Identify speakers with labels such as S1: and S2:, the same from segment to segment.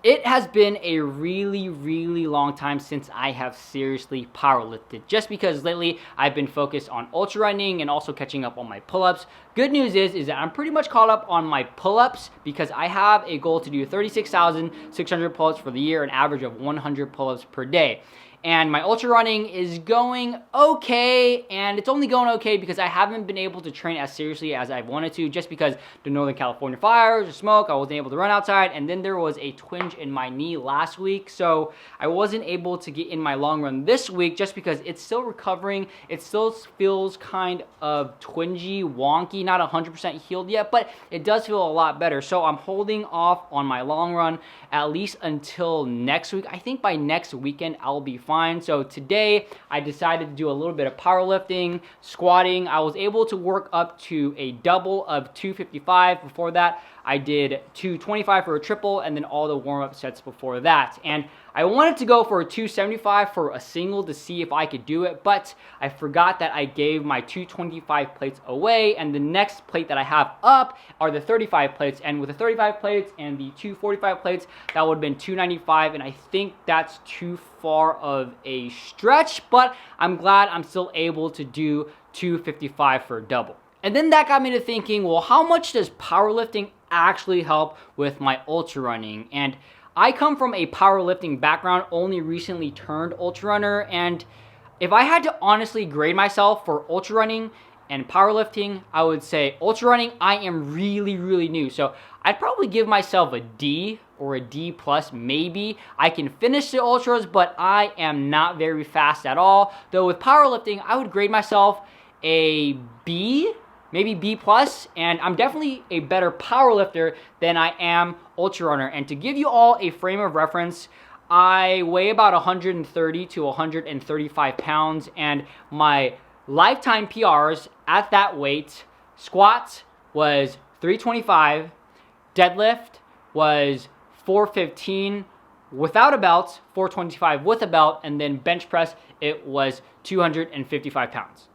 S1: It has been a really long time since I have seriously powerlifted, just because lately I've been focused on ultra running and also catching up on my pull-ups. Good news is that I'm pretty much caught up on my pull-ups because I have a goal to do 36,600 pull-ups for the year, an average of 100 pull-ups per day. And my ultra running is going okay, and it's only going okay because I haven't been able to train as seriously as I wanted to, just because the Northern California fires, the smoke, I wasn't able to run outside, and then there was a twinge in my knee last week, so I wasn't able to get in my long run this week just because it's still recovering. It still feels kind of twingy, wonky, not 100% healed yet, but it does feel a lot better. So I'm holding off on my long run at least until next week. I think by next weekend I'll be fine. So today I decided to do a little bit of powerlifting, squatting. I was able to work up to a double of 255. Before that, I did 225 for a triple, and then all the warm-up sets before that. And I wanted to go for a 275 for a single to see if I could do it, but I forgot that I gave my 225 plates away, and the next plate that I have up are the 35 plates, and with the 35 plates and the 245 plates, that would have been 295, and I think that's too far of a stretch, but I'm glad I'm still able to do 255 for a double. And then that got me to thinking, well, how much does powerlifting actually help with my ultra running? And I come from a powerlifting background, only recently turned ultra runner, and if I had to honestly grade myself for ultra running and powerlifting, I would say ultra running, I am really new. So I'd probably give myself a D or a D plus maybe. I can finish the ultras, but I am not very fast at all. Though with powerlifting, I would grade myself a B, maybe B plus, and I'm definitely a better powerlifter than I am ultra runner. And to give you all a frame of reference, I weigh about 130 to 135 pounds, and my lifetime PRs at that weight, squat was 325, deadlift was 415 without a belt, 425 with a belt, and then bench press, it was 255 pounds.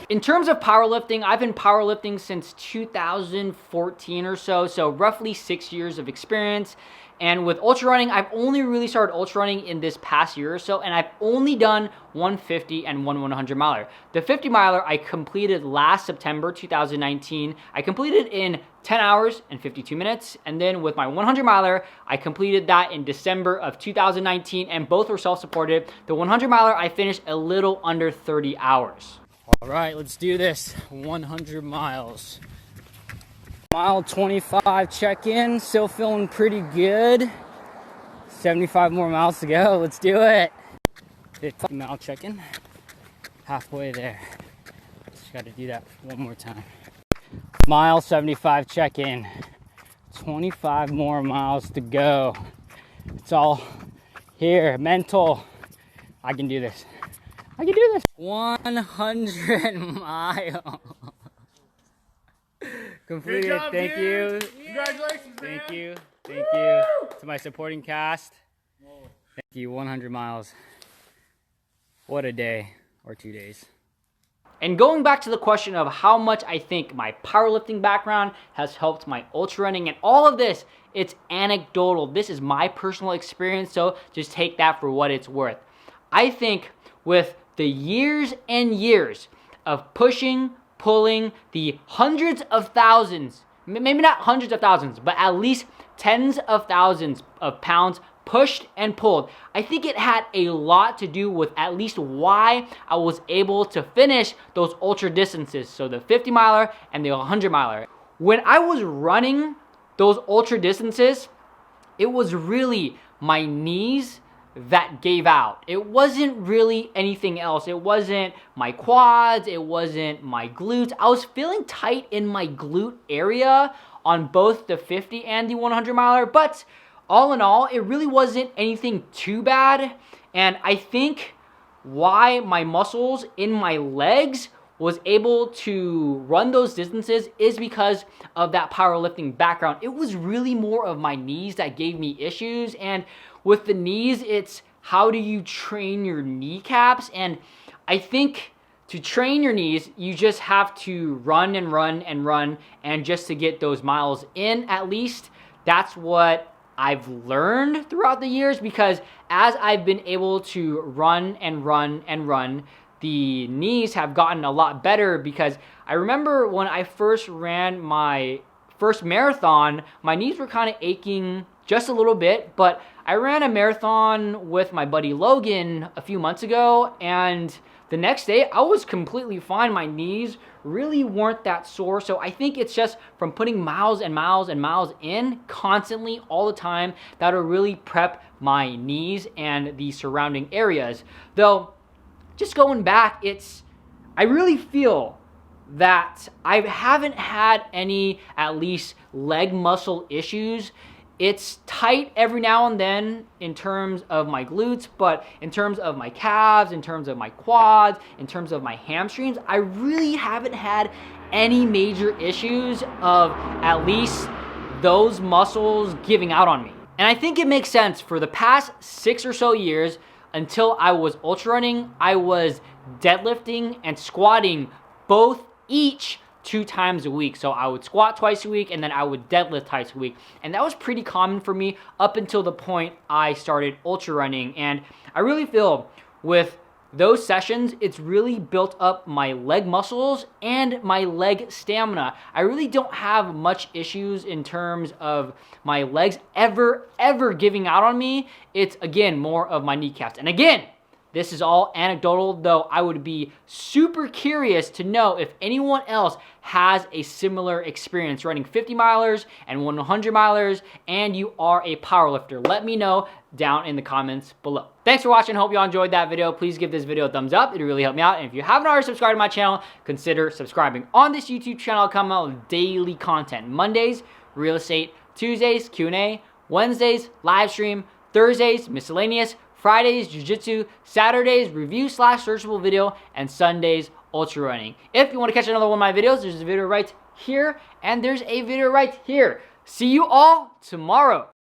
S1: In terms of powerlifting, I've been powerlifting since 2014 or so roughly 6 years of experience. And with ultra running, I've only really started ultra running in this past year or so, and I've only done 150 and 100 miler. The 50 miler I completed last September 2019. I completed in 10 hours and 52 minutes, and then with my 100 miler, I completed that in December of 2019, and both were self-supported. The 100 miler I finished a little under 30 hours. All right, let's do this. 100 miles. Mile 25 check-in, still feeling pretty good. 75 more miles to go, let's do it. 50 mile check-in, halfway there. Just gotta do that one more time. Mile 75 check-in, 25 more miles to go. It's all here, mental. I can do this. I can do this. 100 miles. Completed.
S2: Good job,
S1: Thank
S2: dude.
S1: you.
S2: Congratulations, man.
S1: Thank you. Thank you to my supporting cast. Thank you. 100 miles. What a day or 2 days. And going back to the question of how much I think my powerlifting background has helped my ultra running and all of this, it's anecdotal. This is my personal experience, so just take that for what it's worth. I think with the years and years of pushing, pulling the hundreds of thousands, maybe not hundreds of thousands, but at least tens of thousands of pounds pushed and pulled, I think it had a lot to do with at least why I was able to finish those ultra distances. So the 50 miler and the 100 miler. When I was running those ultra distances, it was really my knees that gave out. It wasn't really anything else. It wasn't my quads. It wasn't my glutes. I was feeling tight in my glute area on both the 50 and the 100 miler, but all in all, it really wasn't anything too bad. And I think why my muscles in my legs was able to run those distances is because of that powerlifting background. It was really more of my knees that gave me issues, and with the knees, it's how do you train your kneecaps? And I think to train your knees, you just have to run and run and run, and just to get those miles in at least. That's what I've learned throughout the years, because as I've been able to run and run and run, the knees have gotten a lot better. Because I remember when I first ran my first marathon, my knees were kind of aching just a little bit, but I ran a marathon with my buddy Logan a few months ago, and the next day I was completely fine. My knees really weren't that sore. So I think it's just from putting miles and miles and miles in constantly all the time that'll really prep my knees and the surrounding areas. Though, just going back, I really feel that I haven't had any, at least, leg muscle issues. It's tight every now and then in terms of my glutes, but in terms of my calves, in terms of my quads, in terms of my hamstrings, I really haven't had any major issues of at least those muscles giving out on me. And I think it makes sense. For the past 6 or so years, until I was ultra running, I was deadlifting and squatting each 2 times a week. So I would squat twice a week, and then I would deadlift twice a week. And that was pretty common for me up until the point I started ultra running. And I really feel with those sessions, it's really built up my leg muscles and my leg stamina. I really don't have much issues in terms of my legs ever giving out on me. It's, again, more of my kneecaps. And again, this is all anecdotal, though I would be super curious to know if anyone else has a similar experience running 50 milers and 100 milers, and you are a powerlifter. Let me know down in the comments below. Thanks for watching. Hope you all enjoyed that video. Please give this video a thumbs up. It'd really help me out. And if you haven't already subscribed to my channel, consider subscribing. On this YouTube channel, I'll come out with daily content. Mondays, real estate. Tuesdays, Q&A. Wednesdays, live stream. Thursdays, miscellaneous. Fridays, jiu-jitsu. Saturdays, review/searchable video. And Sundays, ultra running. If you want to catch another one of my videos, there's a video right here, and there's a video right here. See you all tomorrow.